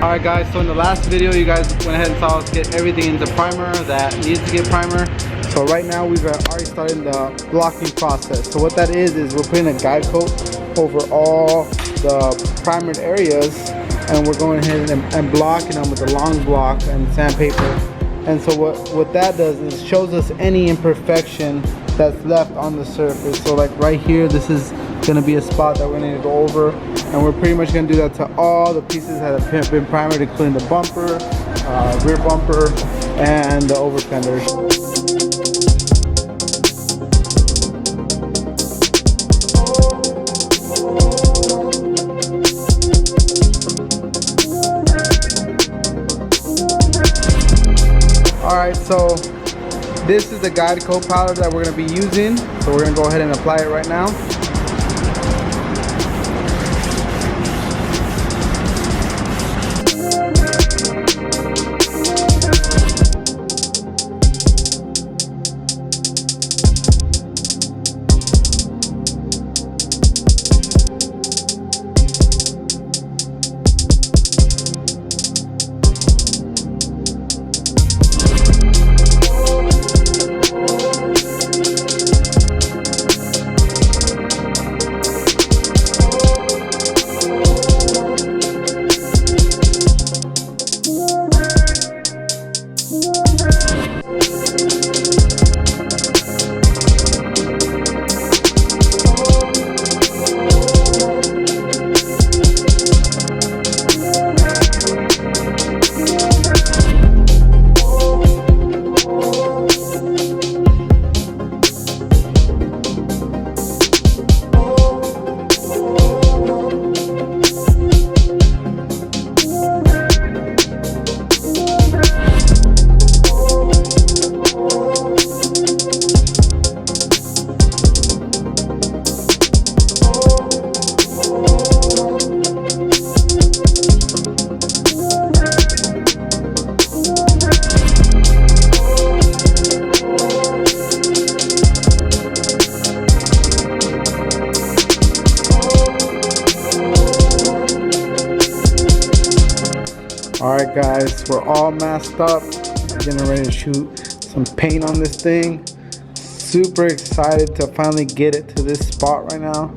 Alright guys, so in the last video you guys went ahead and saw us get everything into primer that needs to get primer. So right now we've already started the blocking process. So what that is we're putting a guide coat over all the primered areas, and we're going ahead and blocking them with the long block and sandpaper. And so what that does is shows us any imperfection that's left on the surface. So like right here, this is gonna be a spot that we're gonna go over, and we're pretty much gonna do that to all the pieces that have been primered, including the bumper, rear bumper, and the over fenders. Alright, so this is the guide coat powder that we're going to be using. So we're going to go ahead and apply it right now. Alright guys, we're all masked up, getting ready to shoot some paint on this thing. Super excited to finally get it to this spot right now.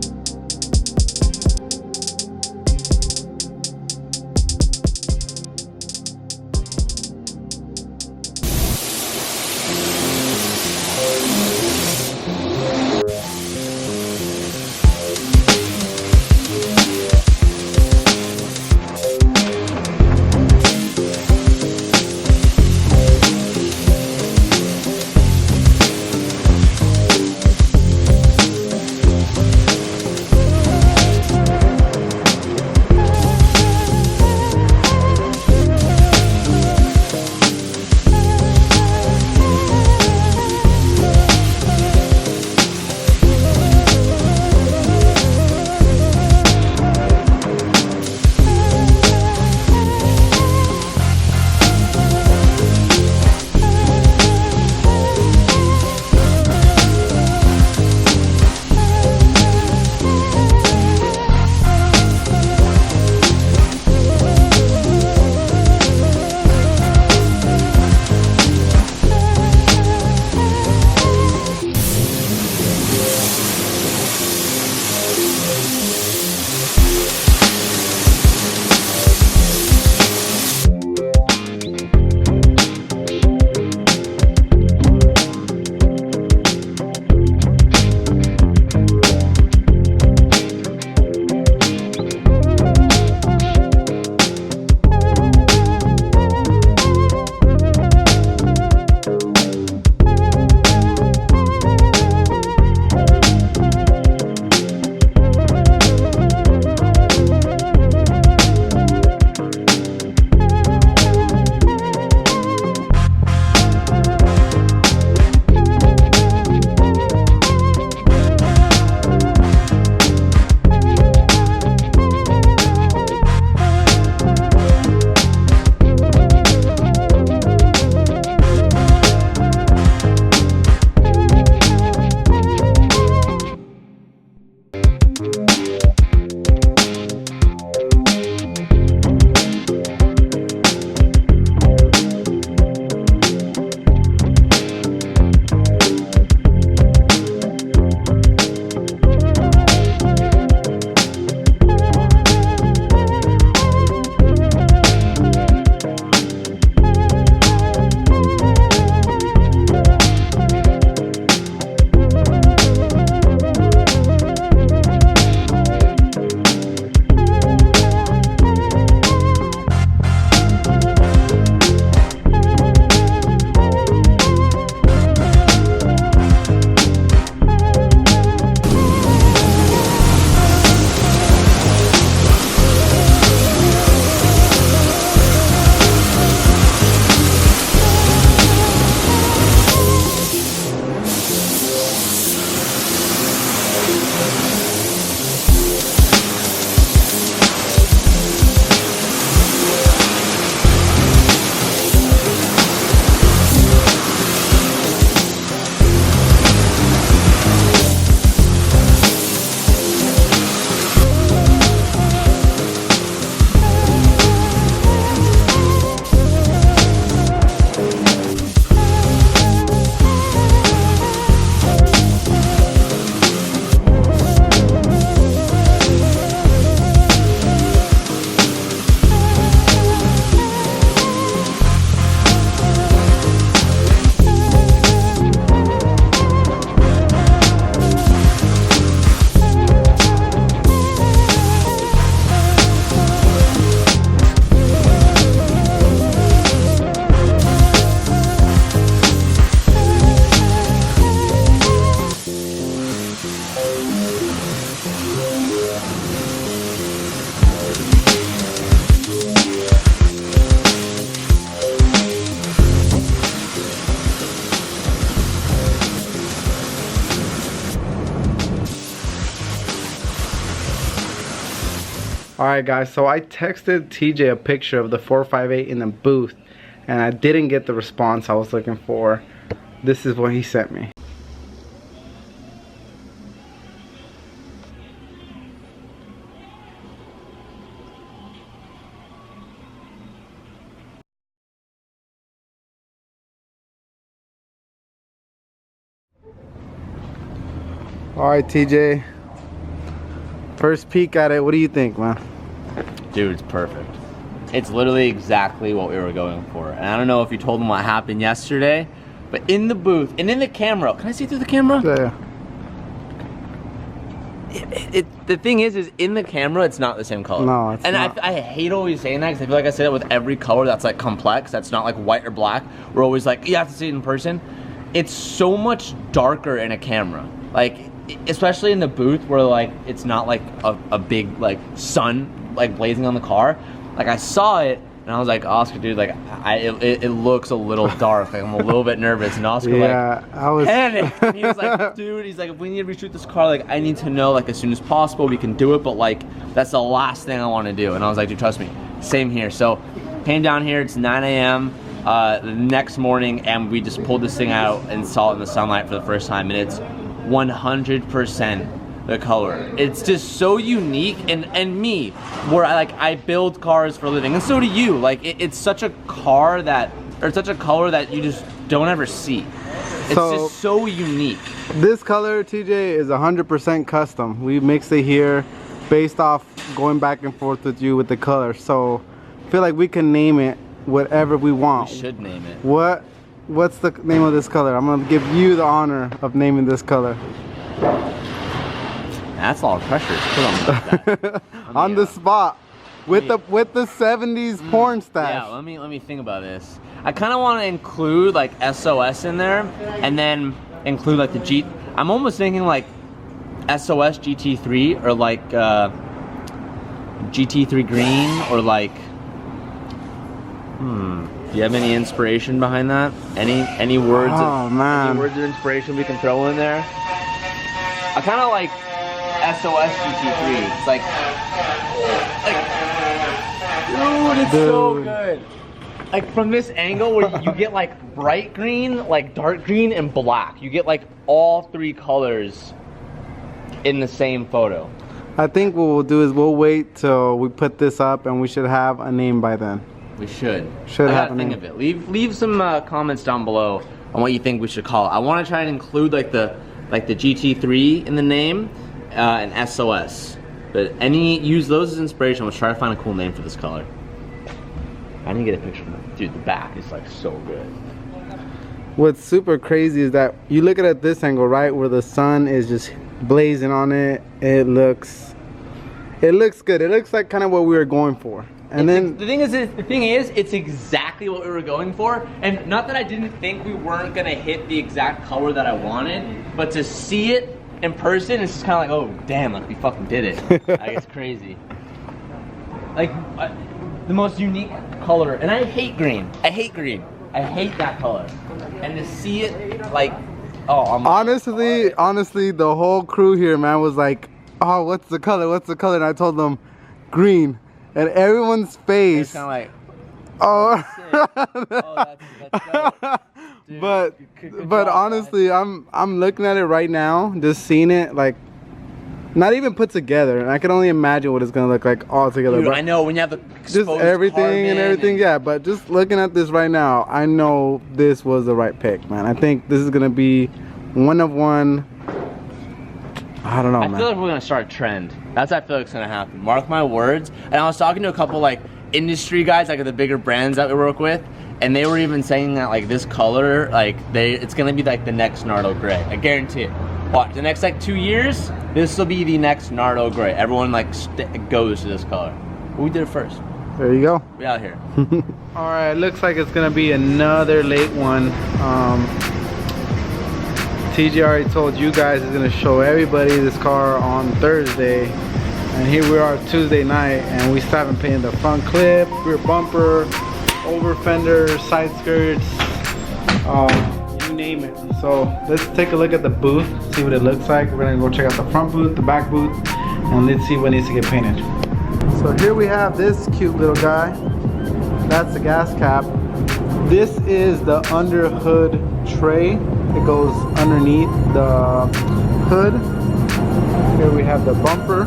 Alright guys, so I texted TJ a picture of the 458 in the booth and I didn't get the response I was looking for. This is what he sent me. Alright TJ, first peek at it, what do you think, man? Dude, it's perfect. It's literally exactly what we were going for. And I don't know if you told them what happened yesterday, but in the booth and in the camera, can I see through the camera? Yeah. The thing is in the camera, it's not the same color. No, it's not. I hate always saying that because I feel like I say that with every color that's like complex, that's not like white or black. We're always like, you have to see it in person. It's so much darker in a camera. Like, especially in the booth where like it's not like a big like sun like blazing on the car. Like I saw it and I was like, Oscar, dude, like it looks a little dark. Like I'm a little bit nervous. And Oscar I was panicked. And he was like, dude, he's like, if we need to reshoot this car, like I need to know like as soon as possible we can do it, but like that's the last thing I want to do. And I was like, dude, trust me, same here. So came down here, it's 9 a.m. The next morning, and we just pulled this thing out and saw it in the sunlight for the first time, and it's 100% the color. It's just so unique, and me, where I build cars for a living, and so do you. Like it's such a car that, or such a color that you just don't ever see. It's just so unique. This color, TJ, is 100% custom. We mixed it here based off going back and forth with you with the color. So I feel like we can name it whatever we want. We should name it. What's the name of this color? I'm gonna give you the honor of naming this color. That's a lot of pressure to put on on the spot with the 70s porn stash. Yeah, let me think about this. I kind of want to include like SOS in there, and then include like the I'm almost thinking like SOS GT3 or like GT3 green, or like do you have any inspiration behind that? Any words? Any words of inspiration we can throw in there? I kind of like SOS GT3. It's like dude, it's so good. Like from this angle where you get like bright green, like dark green, and black. You get like all three colors in the same photo. I think what we'll do is we'll wait till we put this up, and we should have a name by then. We should. Should I have gotta a think name. of it. Leave some comments down below on what you think we should call it. I want to try and include like the GT3 in the name and SOS. But use those as inspiration. Let's try to find a cool name for this color. I need to get a picture of it. Dude, the back is like so good. What's super crazy is that you look at it at this angle, right, where the sun is just blazing on it. It looks good. It looks like kind of what we were going for. And then the thing is, it's exactly what we were going for. And not that I didn't think we weren't gonna hit the exact color that I wanted, but to see it in person, it's just kind of like, oh damn, like we fucking did it. Like it's crazy. Like the most unique color, and I hate green. I hate green. I hate that color. And to see it, like, oh, honestly, the whole crew here, man, was like, oh, what's the color? What's the color? And I told them, green. And everyone's face. It's kind of like, oh. that's dope. Dude, but honestly, guys. I'm looking at it right now, just seeing it, like, not even put together, and I can only imagine what it's gonna look like all together. Dude, I know when you have the just everything and everything, yeah. But just looking at this right now, I know this was the right pick, man. I think this is gonna be one of one. I don't know, man. I feel like we're gonna start a trend. That's what I feel like is gonna happen. Mark my words. And I was talking to a couple like industry guys, like the bigger brands that we work with, and they were even saying that like this color, like it's gonna be like the next Nardo Gray. I guarantee it. Watch the next like 2 years, this will be the next Nardo Gray. Everyone like goes to this color. But we did it first. There you go. We out here. All right, looks like it's gonna be another late one. TJ already told you guys he's gonna show everybody this car on Thursday, and here we are Tuesday night, and we still haven't painted the front clip, rear bumper, over fender, side skirts, you name it. So let's take a look at the booth, see what it looks like. We're gonna go check out the front booth, the back booth, and let's see what needs to get painted. So here we have this cute little guy. That's the gas cap. This is the under hood tray. It goes underneath the hood. Here we have the bumper,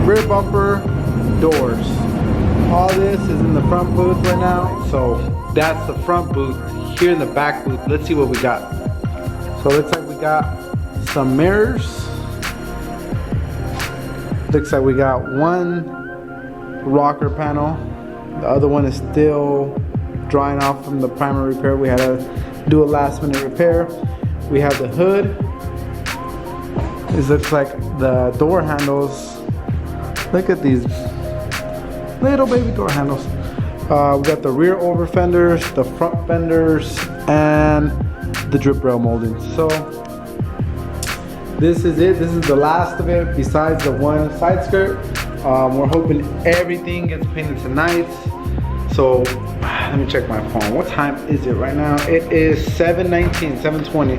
rear bumper, doors. All this is in the front booth right now. So that's the front booth. Here in the back booth, let's see what we got. So it looks like we got some mirrors. Looks like we got one rocker panel. The other one is still drying off from the primer repair. We had to do a last minute repair. We have the hood. This looks like the door handles. Look at these little baby door handles. We got the rear over fenders, the front fenders, and the drip rail molding. So this is it. This is the last of it besides the one side skirt. We're hoping everything gets painted tonight. So let me check my phone. What time is it right now? It is 7:19, 7:20.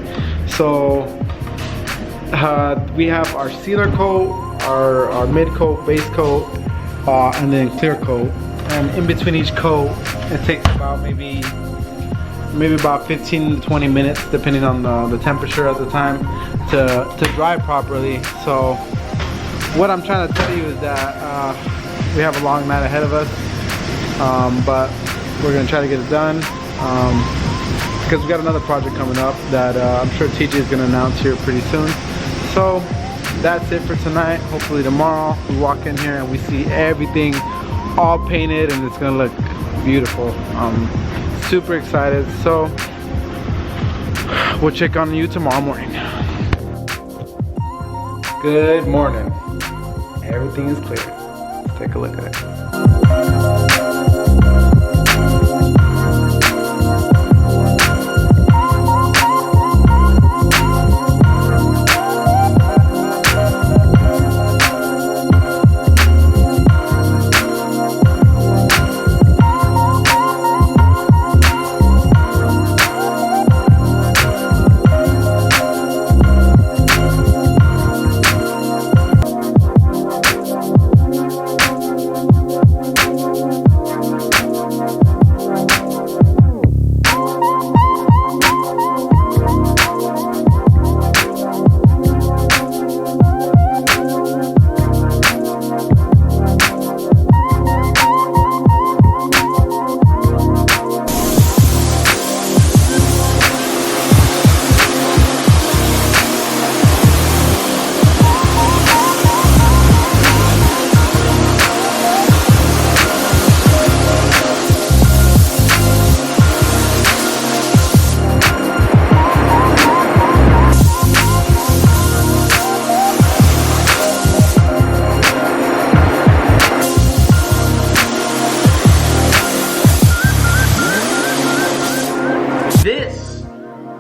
So we have our sealer coat, our mid coat, base coat, and then clear coat. And in between each coat, it takes about maybe about 15 to 20 minutes, depending on the temperature at the time, to dry properly. So what I'm trying to tell you is that we have a long night ahead of us, but we're gonna try to get it done because we got another project coming up that I'm sure TJ is gonna announce here pretty soon. So that's it for tonight. Hopefully tomorrow we walk in here and we see everything all painted and it's gonna look beautiful. Super excited. So we'll check on you tomorrow morning. Good morning. Everything is clear. Let's take a look at it.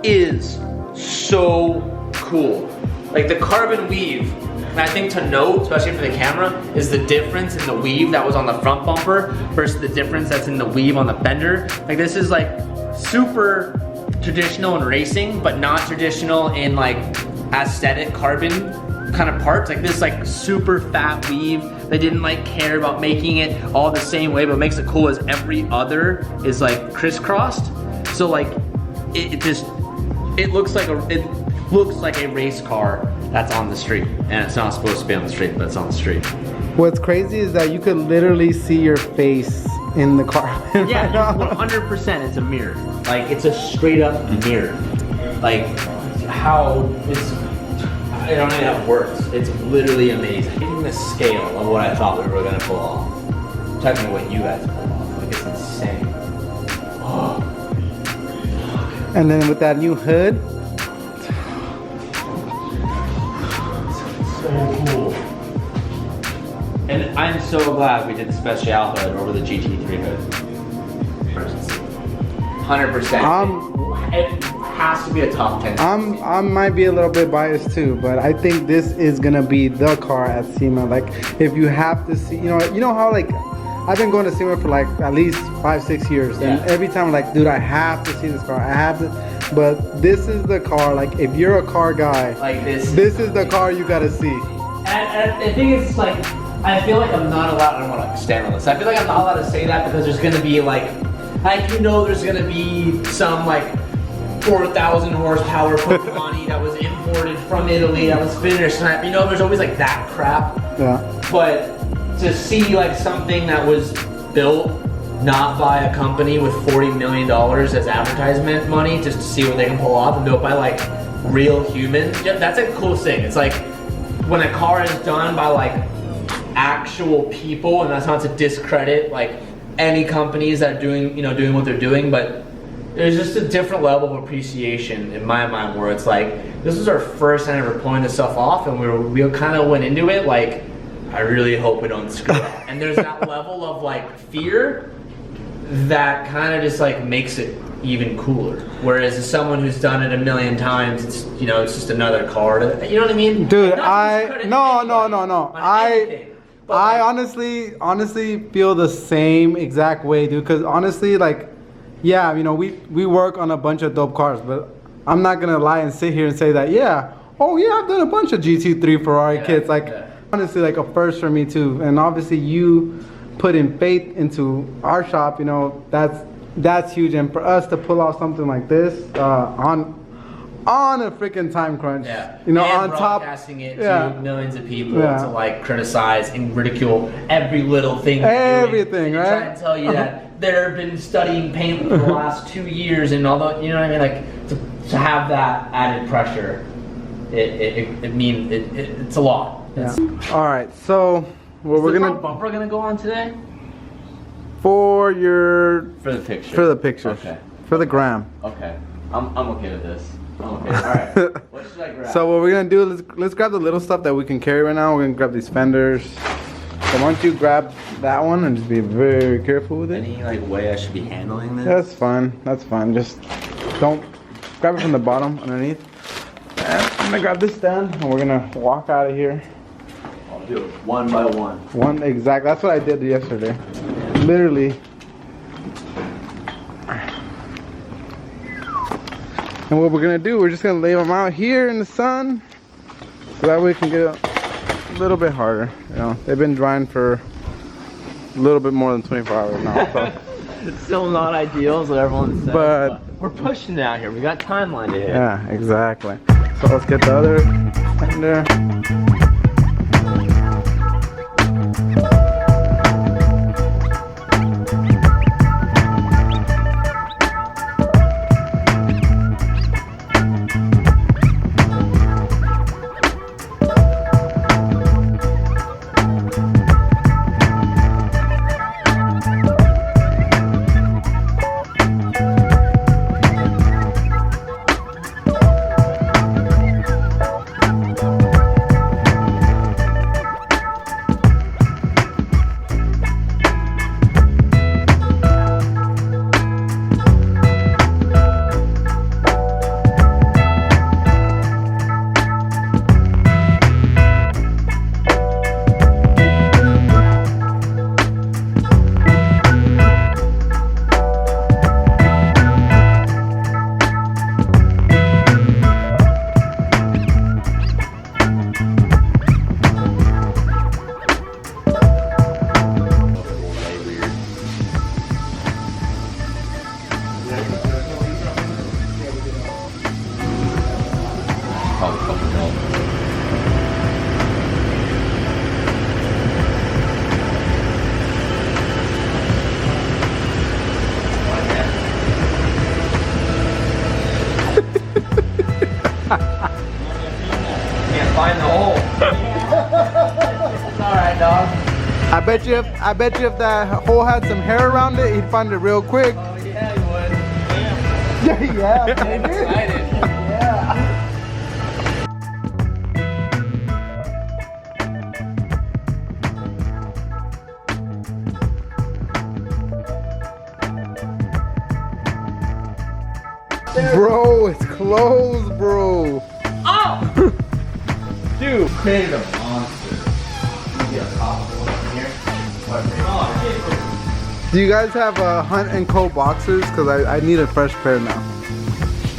Is so cool. Like the carbon weave, and I think to note, especially for the camera, is the difference in the weave that was on the front bumper versus the difference that's in the weave on the fender. Like this is like super traditional in racing, but not traditional in like aesthetic carbon kind of parts. Like this like super fat weave. They didn't like care about making it all the same way, but what makes it cool is every other is like crisscrossed. So like it looks like a race car that's on the street, and it's not supposed to be on the street, but it's on the street. What's crazy is that you could literally see your face in the car. Yeah, 100%. It's a mirror. Like it's a straight up mirror. Like how it's. I don't know how it works. It's literally amazing. Even the scale of what I thought we were gonna pull off. Technically, what you guys pulled off. Like it's insane. Oh. And then with that new hood, so cool. And I'm so glad we did the special hood over the GT3 hood. 100%. It has to be a top 10. I might be a little bit biased too, but I think this is gonna be the car at SEMA. Like if you have to see, you know how like I've been going to SEMA for like at least 5-6 years, and every time I'm like, dude, I have to see this car. I have to. But this is the car. Like if you're a car guy, like this is the car you gotta see. And the thing is, like I feel like I'm not allowed, I don't want to stand on this. I feel like I'm not allowed to say that because there's going to be like there's going to be some like 4,000 horsepower Pokemon that was imported from Italy that was finished. And you know, there's always like that crap. Yeah. But to see like something that was built not by a company with $40 million as advertisement money just to see what they can pull off and built by like real humans, yeah, that's a cool thing. It's like when a car is done by like actual people, and that's not to discredit like any companies that are doing, you know, doing what they're doing, but there's just a different level of appreciation in my mind where it's like, this was our first time ever pulling this stuff off, and we kind of went into it like, I really hope we don't screw up. And there's that level of like fear that kind of just like makes it even cooler. Whereas as someone who's done it a million times, it's, you know, it's just another car. You know what I mean? Dude, no. I honestly feel the same exact way, dude. Cause honestly, like, yeah, you know, we work on a bunch of dope cars, but I'm not gonna lie and sit here and say that, yeah, oh yeah, I've done a bunch of GT3 Ferrari kits. Like, honestly, like a first for me too. And obviously you putting faith into our shop, you know, that's huge. And for us to pull off something like this on a freaking time crunch, you know, and on top, broadcasting it to millions of people to like criticize and ridicule every little thing, everything, right? Try and tell you that they've been studying paint for the last 2 years, and although, you know what I mean, like to have that added pressure, it's a lot. Yeah. All right, so what we're gonna bumper gonna go on today for the picture. Okay. For the gram. Okay. I'm okay with this. I'm okay. All right. What should I grab? So what we're gonna do is let's grab the little stuff that we can carry right now. We're gonna grab these fenders. So why don't you grab that one and just be very careful with it. Any like way I should be handling this? That's fine. That's fine. Just don't grab it from the bottom underneath. And I'm gonna grab this stand and we're gonna walk out of here. I'll do it one by one. One exact. That's what I did yesterday. Literally. And what we're gonna do, we're just gonna lay them out here in the sun, so that way we can get a little bit harder. You know, they've been drying for a little bit more than 24 hours now. So. It's still not ideal, so everyone says. But we're pushing it out here. We got timeline to hit. Yeah, exactly. So let's get the other fender. Can't find the hole. It's alright, dog. I bet you if that hole had some hair around it, he'd find it real quick. Oh yeah, he would. Yeah, I'm excited. Yeah. Bro, it's closed, bro. Oh! Dude, created a monster. Do you guys have Hunt and Co boxers? Cause I need a fresh pair now.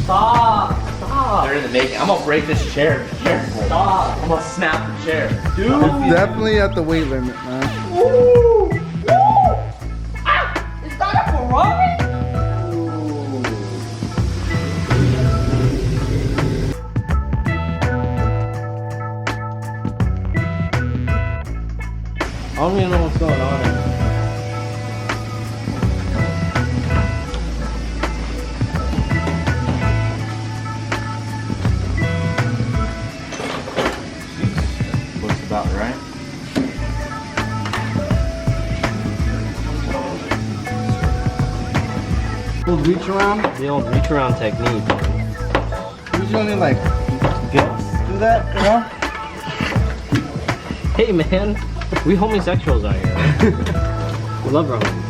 Stop! Stop! Stop. They're in the making. I'm gonna break this chair. Careful. Stop. I'm gonna snap the chair. Dude. It's definitely at the weight limit, man. Woo! Woo! Ah! Is that a Ferrari? I don't even know what's going on here. Looks about right. Old reach around. The old reach around technique. Usually like girls do that, you know? Hey man, we homosexuals out here. We love our homies.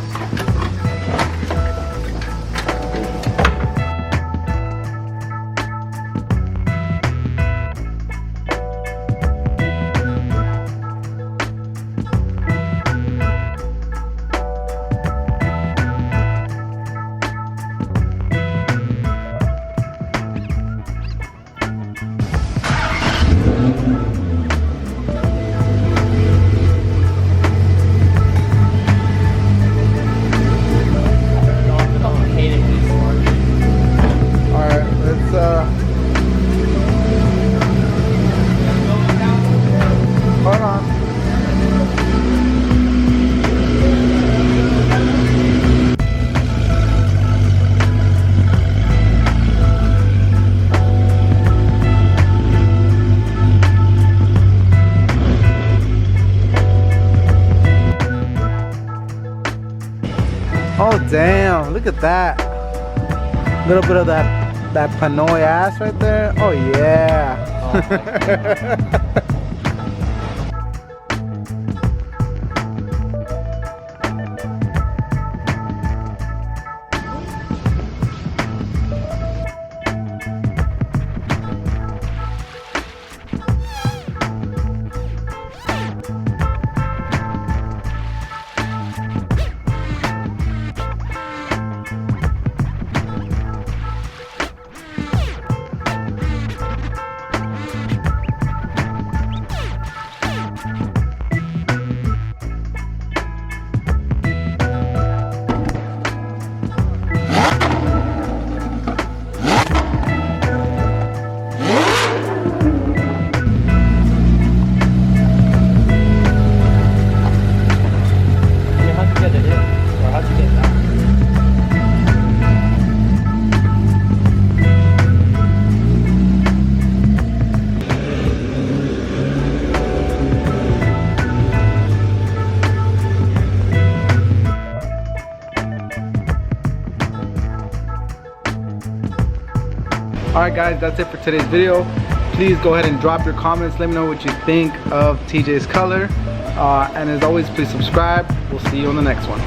Hold on. Oh damn, look at that. Little bit of that Panoy ass right there. Oh yeah. Alright guys, that's it for today's video. Please go ahead and drop your comments. Let me know what you think of TJ's color. And as always, please subscribe. We'll see you on the next one.